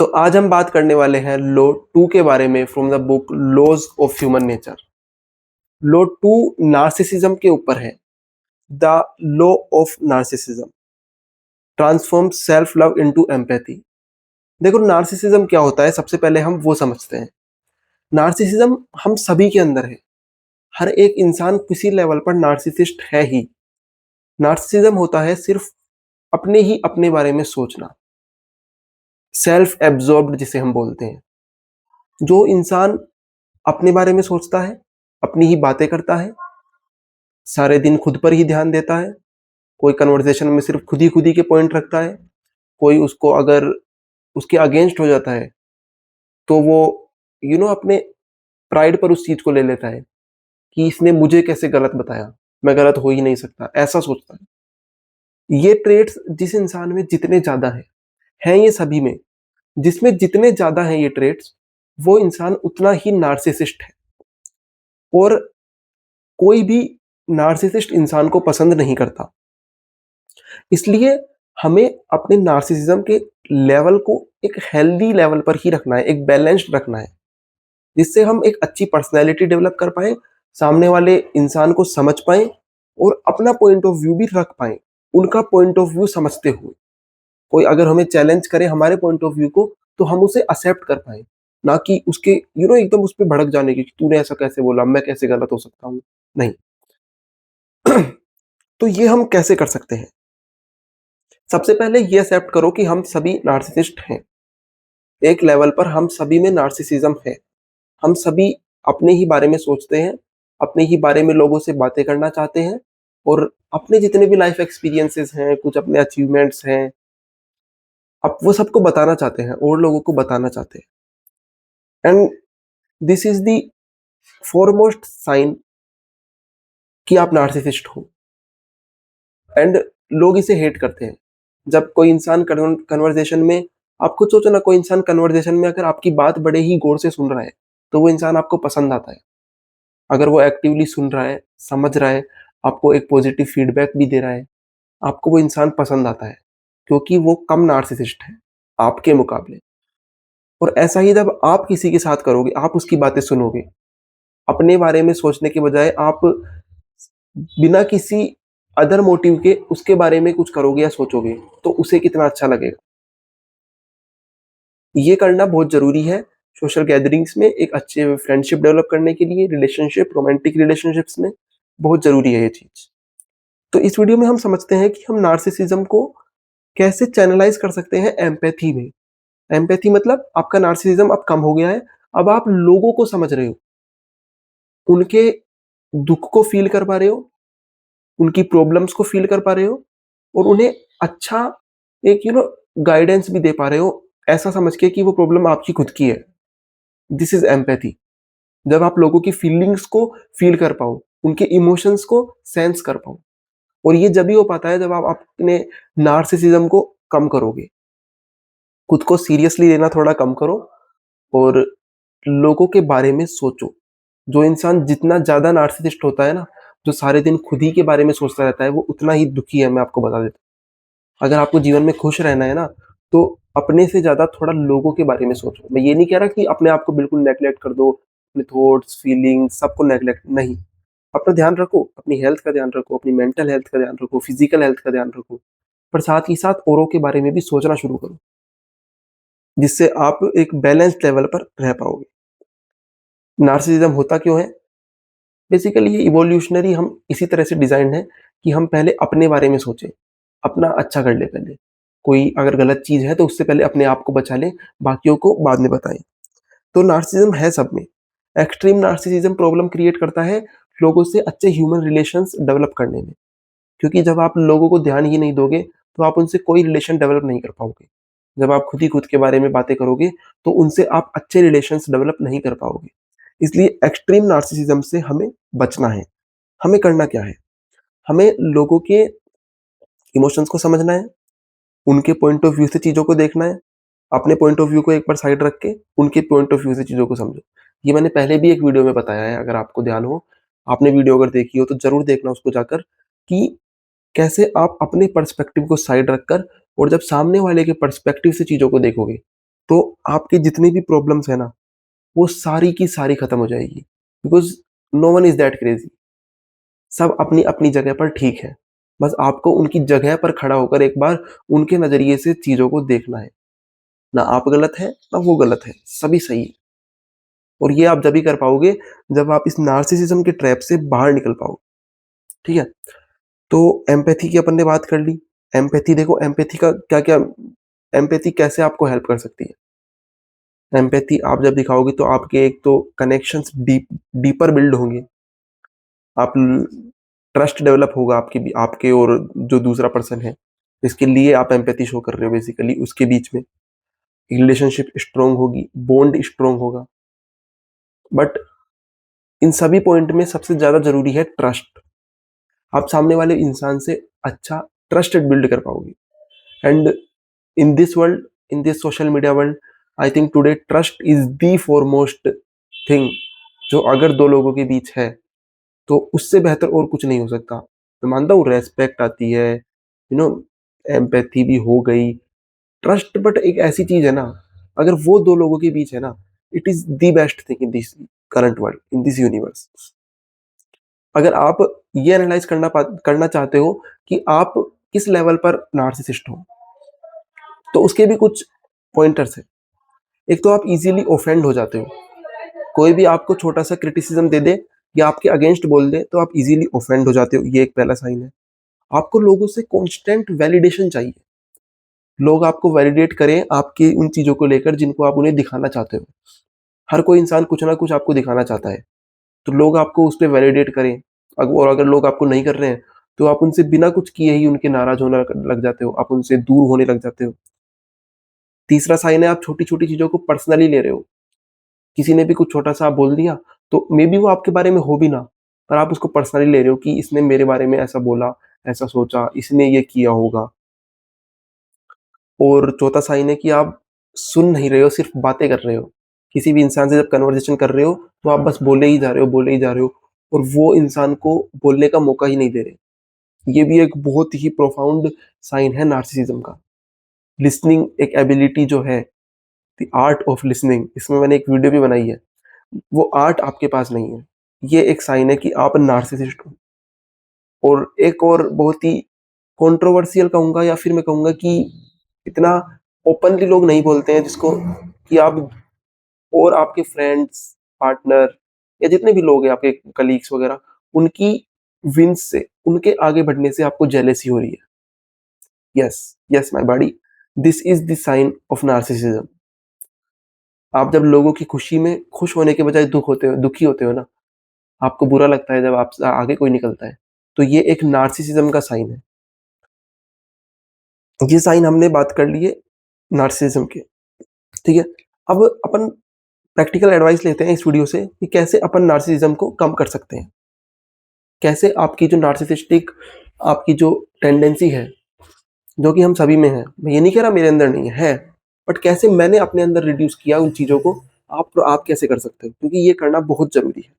तो आज हम बात करने वाले हैं लॉ 2 के बारे में from the book Laws of Human Nature. Law 2 narcissism के ऊपर है। The law of narcissism transform self love into empathy. देखो नार्सिसिज्म क्या होता है, सबसे पहले हम वो समझते हैं। नार्सिसिज्म हम सभी के अंदर है। हर एक इंसान किसी लेवल पर नार्सिसिस्ट है ही। नार्सिसिज्म होता है सिर्फ अपने ही अपने बारे में सोचना, सेल्फ एब्जॉर्ब्ड जिसे हम बोलते हैं। जो इंसान अपने बारे में सोचता है, अपनी ही बातें करता है, सारे दिन खुद पर ही ध्यान देता है, कोई कन्वर्सेशन में सिर्फ खुद ही के पॉइंट रखता है, कोई उसको अगर उसके अगेंस्ट हो जाता है, तो वो अपने प्राइड पर उस चीज़ को ले लेता है कि इसने मुझे कैसे गलत बताया, मैं गलत हो ही नहीं सकता, ऐसा सोचता है। ये ट्रेट्स जिस इंसान में जितने ज़्यादा हैं ये सभी में, जिसमें जितने ज़्यादा हैं ये ट्रेट्स, वो इंसान उतना ही नार्सिसिस्ट है। और कोई भी नार्सिसिस्ट इंसान को पसंद नहीं करता। इसलिए हमें अपने नार्सिसिज्म के लेवल को एक हेल्दी लेवल पर ही रखना है, एक बैलेंस्ड रखना है, जिससे हम एक अच्छी पर्सनैलिटी डेवलप कर पाएँ, सामने वाले इंसान को समझ पाएँ और अपना पॉइंट ऑफ व्यू भी रख पाएँ, उनका पॉइंट ऑफ व्यू समझते हुए। कोई अगर हमें चैलेंज करे हमारे पॉइंट ऑफ व्यू को, तो हम उसे एक्सेप्ट कर पाएँ, ना कि उसके एकदम उस पे भड़क जाने की कि तूने ऐसा कैसे बोला, मैं कैसे गलत हो सकता हूँ? नहीं। तो ये हम कैसे कर सकते हैं? सबसे पहले ये एक्सेप्ट करो कि हम सभी नार्सिसिस्ट हैं। एक लेवल पर हम सभी में नार्सिसिज्म है। हम सभी अपने ही बारे में सोचते हैं, अपने ही बारे में लोगों से बातें करना चाहते हैं और अपने जितने भी लाइफ एक्सपीरियंसेस हैं, कुछ अपने अचीवमेंट्स हैं, आप वो सबको बताना चाहते हैं और लोगों को बताना चाहते हैं। And this is the foremost sign कि आप नार्सिसिस्ट हो। एंड लोग इसे हेट करते हैं। जब कोई इंसान कन्वर्सेशन में, आप खुद सोचो ना, कोई इंसान कन्वर्सेशन में अगर आपकी बात बड़े ही गौर से सुन रहा है, तो वो इंसान आपको पसंद आता है। अगर वो एक्टिवली सुन रहा है, समझ रहा है, आपको एक पॉजिटिव फीडबैक भी दे रहा है, आपको वो इंसान पसंद आता है, क्योंकि वो कम नार्सिसिस्ट है आपके मुकाबले। और ऐसा ही जब आप किसी के साथ करोगे, आप उसकी बातें सुनोगे, अपने बारे में सोचने के बजाय आप बिना किसी अदर मोटिव के उसके बारे में कुछ करोगे या सोचोगे, तो उसे कितना अच्छा लगेगा। ये करना बहुत ज़रूरी है सोशल गैदरिंग्स में, एक अच्छे फ्रेंडशिप डेवलप करने के लिए, रिलेशनशिप, रोमांटिक रिलेशनशिप्स में बहुत ज़रूरी है ये चीज़। तो इस वीडियो में हम समझते हैं कि हम नार्सिसिज्म को कैसे चैनलाइज़ कर सकते हैं एम्पैथी में। एम्पैथी मतलब आपका नार्सिसिज्म अब कम हो गया है, अब आप लोगों को समझ रहे हो, उनके दुःख को फ़ील कर पा रहे हो, उनकी प्रॉब्लम्स को फ़ील कर पा रहे हो और उन्हें अच्छा एक गाइडेंस भी दे पा रहे हो, ऐसा समझ के कि वो प्रॉब्लम आपकी खुद की है। This is empathy. जब आप लोगों की फीलिंग्स को फ़ील कर पाओ, उनके इमोशंस को सेंस कर पाओ, और ये जभी हो पाता है जब आप अपने नार्सिसिज्म को कम करोगे। खुद को सीरियसली लेना थोड़ा कम करो और लोगों के बारे में सोचो। जो इंसान जितना ज़्यादा नार्सिसिस्ट होता है ना, जो सारे दिन खुद ही के बारे में सोचता रहता है, वो उतना ही दुखी है, मैं आपको बता देता हूँ। अगर आपको जीवन में खुश रहना है ना, तो अपने से ज़्यादा थोड़ा लोगों के बारे में सोचो। मैं ये नहीं कह रहा कि अपने आप को बिल्कुल नेग्लेक्ट कर दो, अपने थॉट्स, फीलिंग्स सबको नेग्लेक्ट नहीं। अपना ध्यान रखो, अपनी हेल्थ का ध्यान रखो, अपनी मेंटल हेल्थ का ध्यान रखो, फिज़िकल हेल्थ का ध्यान रखो, पर साथ ही साथ औरों के बारे में भी सोचना शुरू करो, जिससे आप एक बैलेंस्ड लेवल पर रह पाओगे। नार्सिसिज्म होता क्यों है? बेसिकली ये इवोल्यूशनरी हम इसी तरह से डिज़ाइन्ड हैं कि हम पहले अपने बारे में सोचें, अपना अच्छा कर लें पहले। कोई अगर गलत चीज़ है तो उससे पहले अपने आप को बचा लें, बाकियों को बाद में बताएँ। तो नार्सिसिज्म है सब में। एक्सट्रीम नार्सिसिज्म प्रॉब्लम क्रिएट करता है लोगों से अच्छे ह्यूमन रिलेशंस डेवलप करने में। क्योंकि जब आप लोगों को ध्यान ही नहीं दोगे, तो आप उनसे कोई रिलेशन डेवलप नहीं कर पाओगे। जब आप खुद ही खुद के बारे में बातें करोगे, तो उनसे आप अच्छे रिलेशंस डेवलप नहीं कर पाओगे। इसलिए एक्सट्रीम नार्सिसिज्म से हमें बचना है। हमें करना क्या है? हमें लोगों के इमोशंस को समझना है, उनके पॉइंट ऑफ व्यू से चीज़ों को देखना है, अपने पॉइंट ऑफ व्यू को एक बार साइड रख के, उनके पॉइंट ऑफ व्यू से चीज़ों को समझो। ये मैंने पहले भी एक वीडियो में बताया है, अगर आपको ध्यान हो, आपने वीडियो अगर देखी हो तो ज़रूर देखना उसको जाकर, कि कैसे आप अपने पर्सपेक्टिव को साइड रखकर और जब सामने वाले के पर्सपेक्टिव से चीज़ों को देखोगे, तो आपके जितनी भी प्रॉब्लम्स है ना, वो सारी की सारी खत्म हो जाएगी। Because no one is that crazy. सब अपनी-अपनी जगह पर ठीक है। बस आपको उनकी जगह पर खड़ा होकर एक बार उनके नज़रिए से चीज़ों को देखना है। ना आप गलत हैं, ना वो गलत है, सभी सही है। और ये आप जभी कर पाओगे जब आप इस नार्सिसिज़्म के ट्रैप से बाहर निकल पाओगे, ठीक है? तो एम्पैथी की अपन ने बात कर ली। एम्पैथी देखो, एम्पैथी का क्या-क्या, एम्पैथी कैसे आपको हेल्प कर सकती है? एम्पैथी आप जब दिखाओगे तो आपके एक तो कनेक्शंस डीपर बिल्ड होंगे। आप ट्रस्ट डेवलप होगा आपके और जो दूसरा पर्सन है, जिसके लिए आप एम्पैथी शो कर रहे हो बेसिकली उसके बीच में। रिलेशनशिप स्ट्रॉन्ग होगी, बॉन्ड स्ट्रॉन्ग होगा। बट इन सभी पॉइंट में सबसे ज़्यादा ज़रूरी है ट्रस्ट। आप सामने वाले इंसान से अच्छा ट्रस्ट बिल्ड कर पाओगे। And in this world, in this social media world, I think today trust is the foremost thing, जो अगर 2 लोगों के बीच है, तो उससे बेहतर और कुछ नहीं हो सकता। मैं मानता हूँ रेस्पेक्ट आती है, एम्पैथी भी हो गई, ट्रस्ट बट एक ऐसी चीज़ है ना, अगर वो 2 लोगों के बीच है ना, it is the best thing in this current world, in this universe. अगर आप ये एनालाइज़ करना चाहते हो कि आप किस लेवल पर नार्सिसिस्ट हो, तो उसके भी कुछ पॉइंटर्स हैं। एक तो आप ईज़िली ऑफेंड हो जाते हो। कोई भी आपको छोटा-सा क्रिटिसिज़्म दे दे या आपके अगेंस्ट बोल दे, तो आप ईज़िली ऑफेंड हो जाते हो, ये एक पहला साइन है। आपको लोगों से कांस्टेंट वैलिडेशन चाहिए। लोग आपको वैलिडेट करें आपकी उन चीज़ों को लेकर जिनको आप उन्हें दिखाना चाहते हो। हर कोई इंसान कुछ ना कुछ आपको दिखाना चाहता है, तो लोग आपको उस पे वैलिडेट करें। और अगर लोग आपको नहीं कर रहे हैं, तो आप उनसे बिना कुछ किए ही उनके नाराज़ होने लग जाते हो, आप उनसे दूर होने लग जाते हो। तीसरा साइन है, आप छोटी-छोटी चीज़ों को पर्सनली ले रहे हो। किसी ने भी कुछ छोटा-सा बोल दिया, तो मेबी वो आपके बारे में हो भी ना, पर आप उसको पर्सनली ले रहे हो कि इसने मेरे बारे में ऐसा बोला, ऐसा सोचा, इसने ये किया होगा। और चौथा साइन है कि आप सुन नहीं रहे हो, सिर्फ़ बातें कर रहे हो। किसी भी इंसान से जब कन्वर्सेशन कर रहे हो, तो आप बस बोले ही जा रहे हो, बोले ही जा रहे हो और वो इंसान को बोलने का मौका ही नहीं दे रहे। ये भी एक बहुत ही प्रोफाउंड साइन है नार्सिसिज़्म का। लिसनिंग एक एबिलिटी जो है, द आर्ट ऑफ लिसनिंग, इसमें मैंने एक वीडियो भी बनाई है। वो आर्ट आपके पास नहीं है। ये एक साइन है कि आप नार्सिसिस्ट हो। और एक और बहुत ही कंट्रोवर्शियल कहूँगा या फिर मैं कहूँगा कि इतना ओपनली लोग नहीं बोलते हैं जिसको कि आप और आपके फ्रेंड्स, पार्टनर या जितने भी लोग हैं आपके कलीग्स वगैरह, उनकी विन्स से, उनके आगे बढ़ने से आपको जेलसी हो रही है। Yes, yes my body, this is the sign of narcissism. आप जब लोगों की खुशी में खुश होने के बजाय दुखी होते हो ना, आपको बुरा लगता है जब आपसे आगे कोई निकलता है, तो ये एक नार्सिसिज्म का साइन है। ये साइन हमने बात कर लिए नार्सिसिज्म के, ठीक है? अब अपन प्रैक्टिकल एडवाइस लेते हैं इस वीडियो से कि कैसे अपन नार्सिसिज्म को कम कर सकते हैं। कैसे आपकी जो नार्सिसिस्टिक आपकी जो टेंडेंसी है, जो कि हम सभी में है, मैं ये नहीं कह रहा मेरे अंदर नहीं है, बट कैसे मैंने अपने अंदर रिड्यूस किया उन चीज़ों को, आप कैसे कर सकते हो? क्योंकि ये करना बहुत ज़रूरी है।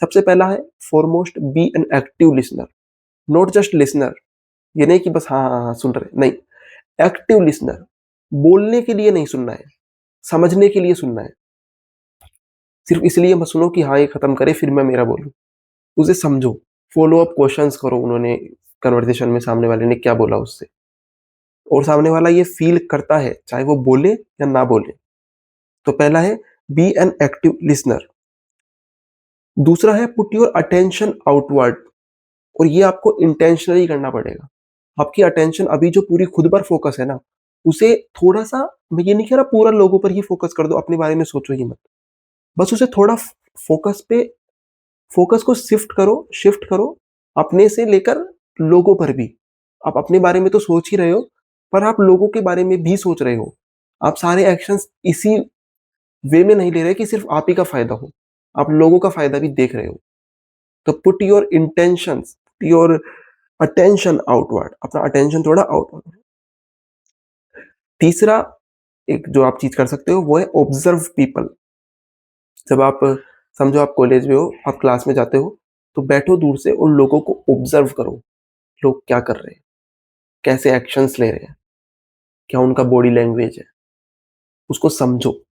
सबसे पहला है, foremost be an active listener, not just listener. ये नहीं कि बस हाँ, हाँ, हाँ, सुन रहे, नहीं, एक्टिव लिसनर। बोलने के लिए नहीं सुनना है, समझने के लिए सुनना है। सिर्फ़ इसलिए मत सुनो कि हाँ, ये खत्म करे फिर मैं मेरा बोलूँ। उसे समझो, फ़ॉलो अप क्वेश्चन्स करो, उन्होंने कन्वर्सेशन में सामने वाले ने क्या बोला उससे, और सामने वाला ये फ़ील करता है, चाहे वो बोले या ना बोले। तो पहला है, बी एन एक्टिव लिसनर। दूसरा है, पुट योर अटेंशन आउटवर्ड, और ये आपको इंटेंशनली करना पड़ेगा। आपकी अटेंशन अभी जो पूरी खुद पर फ़ोकस है ना, उसे थोड़ा-सा, मैं ये नहीं कह रहा पूरा लोगों पर ही फ़ोकस कर दो, अपने बारे में सोचो ही मत। बस उसे थोड़ा फ़ोकस पे फ़ोकस को शिफ्ट करो अपने से लेकर लोगों पर भी। आप अपने बारे में तो सोच ही रहे हो, पर आप लोगों के बारे में भी सोच रहे हो। आप सारे एक्शंस इसी वे में नहीं ले रहे कि सिर्फ़ आप ही का फ़ायदा हो। आप लोगों का फ़ायदा भी देख रहे हो। तो put your intentions, your attention outward, अपना अटेंशन थोड़ा आउटवर्ड। तीसरा एक जो आप चीज़ कर सकते हो वो है ऑब्ज़र्व पीपल। जब आप समझो आप कॉलेज में हो, आप क्लास में जाते हो, तो बैठो दूर से और लोगों को ऑब्ज़र्व करो। लोग क्या कर रहे हैं? कैसे एक्शंस ले रहे हैं? क्या उनका बॉडी लैंग्वेज है? उसको समझो।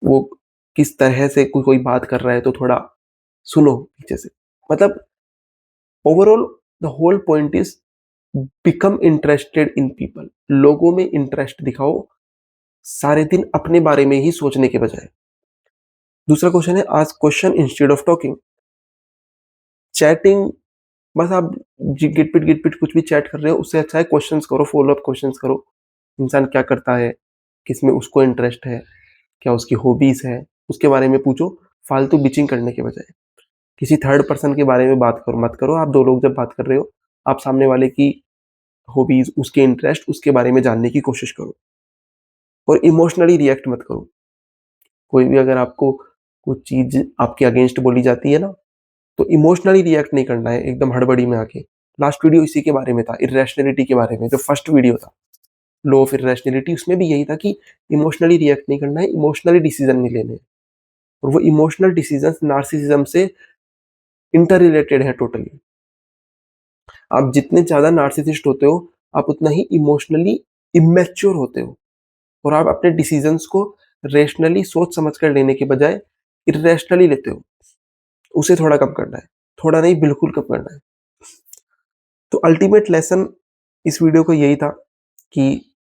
वो किस तरह से कोई बात कर रहा है तो थोड़ा सुनो पीछे से। मतलब overall the whole point is become interested in people. लोगों में इंटरेस्ट दिखाओ, सारे दिन अपने बारे में ही सोचने के बजाय। दूसरा क्वेश्चन है ask question instead of talking. Chatting बस आप गिट-पिट कुछ भी चैट कर रहे हो, उससे अच्छा है क्वेश्चंस करो, फ़ॉलो अप क्वेश्चंस करो। इंसान क्या करता है? किसमें उसको इंटरेस्ट है? क्या उसकी हॉबीज़ है? उसके बारे में पूछो, फालतू बिचिंग करने के बजाय। किसी थर्ड पर्सन के बारे में बात करो मत करो। आप 2 लोग जब बात कर रहे हो, आप सामने वाले की हॉबीज़, उसके इंटरेस्ट, उसके बारे में जानने की कोशिश करो और इमोशनली रिएक्ट मत करो। कोई भी अगर आपको कुछ चीज़ आपके अगेंस्ट बोली जाती है ना, तो इमोशनली रिएक्ट नहीं करना है एकदम हड़बड़ी में आके। लास्ट वीडियो इसी के बारे में था, इर्रेशनैलिटी के बारे में, जो फर्स्ट वीडियो था, लॉ ऑफ इर्रेशनैलिटी, उसमें भी यही था कि इमोशनली रिएक्ट नहीं करना है, इमोशनली डिसीज़न नहीं लेने हैं। और वो इमोशनल डिसीज़न्स नार्सिसिज़्म से इंटर रिलेटेड है टोटली। आप जितने ज़्यादा नार्सिसिस्ट होते हो, आप उतना ही इमोशनली इमैच्योर होते हो और आप अपने डिसीज़न्स को रेशनली सोच समझ कर लेने के बजाय इर्रेशनली लेते हो। उसे थोड़ा कम करना है। थोड़ा नहीं, बिल्कुल कम करना है। तो अल्टीमेट लेसन इस वीडियो का यही था कि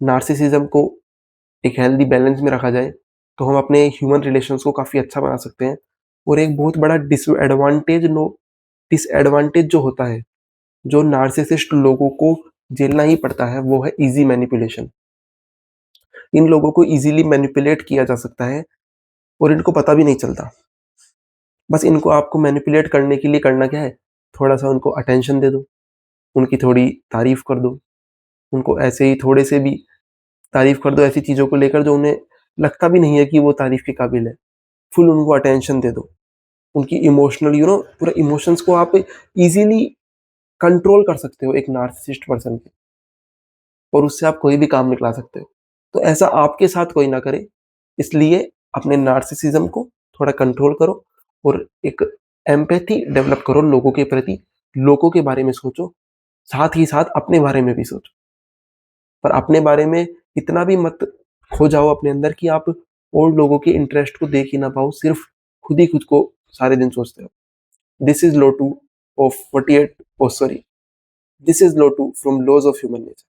नार्सिसिज़्म को एक हेल्दी बैलेंस में रखा जाए, तो हम अपने ह्यूमन रिलेशंस को काफ़ी अच्छा बना सकते हैं। और एक बहुत बड़ा डिसएडवांटेज जो होता है, जो नार्सिसिस्ट लोगों को झेलना ही पड़ता है, वो है ईज़ी मैनिपुलेशन। इन लोगों को ईज़िली मैनिपुलेट किया जा सकता है और इनको पता भी नहीं चलता। बस इनको आपको मैनिपुलेट करने के लिए करना क्या है, थोड़ा-सा उनको अटेंशन दे दो, उनकी थोड़ी तारीफ़ कर दो, उनको ऐसे ही थोड़े से भी तारीफ़ कर दो ऐसी चीज़ों को लेकर जो उन्हें लगता भी नहीं है कि वो तारीफ़ के काबिल है। फुल उनको अटेंशन दे दो। उनकी इमोशनल पूरा इमोशंस को आप ईज़िली कंट्रोल कर सकते हो एक नार्सिसिस्ट पर्सन के, और उससे आप कोई भी काम निकला सकते हो। तो ऐसा आपके साथ कोई ना करे, इसलिए अपने नार्सिसिज़्म को थोड़ा कंट्रोल करो और एक एम्पैथी डेवलप करो लोगों के प्रति, लोगों के बारे में सोचो, साथ ही साथ अपने बारे में भी सोचो। पर अपने बारे में इतना भी मत खो जाओ अपने अंदर कि आप और लोगों के इंटरेस्ट को देख ही ना पाओ, सिर्फ़ खुद ही खुद को सारे दिन सोचते हो। This is law 2 of 48 oh sorry, this is law 2 from laws of Human nature.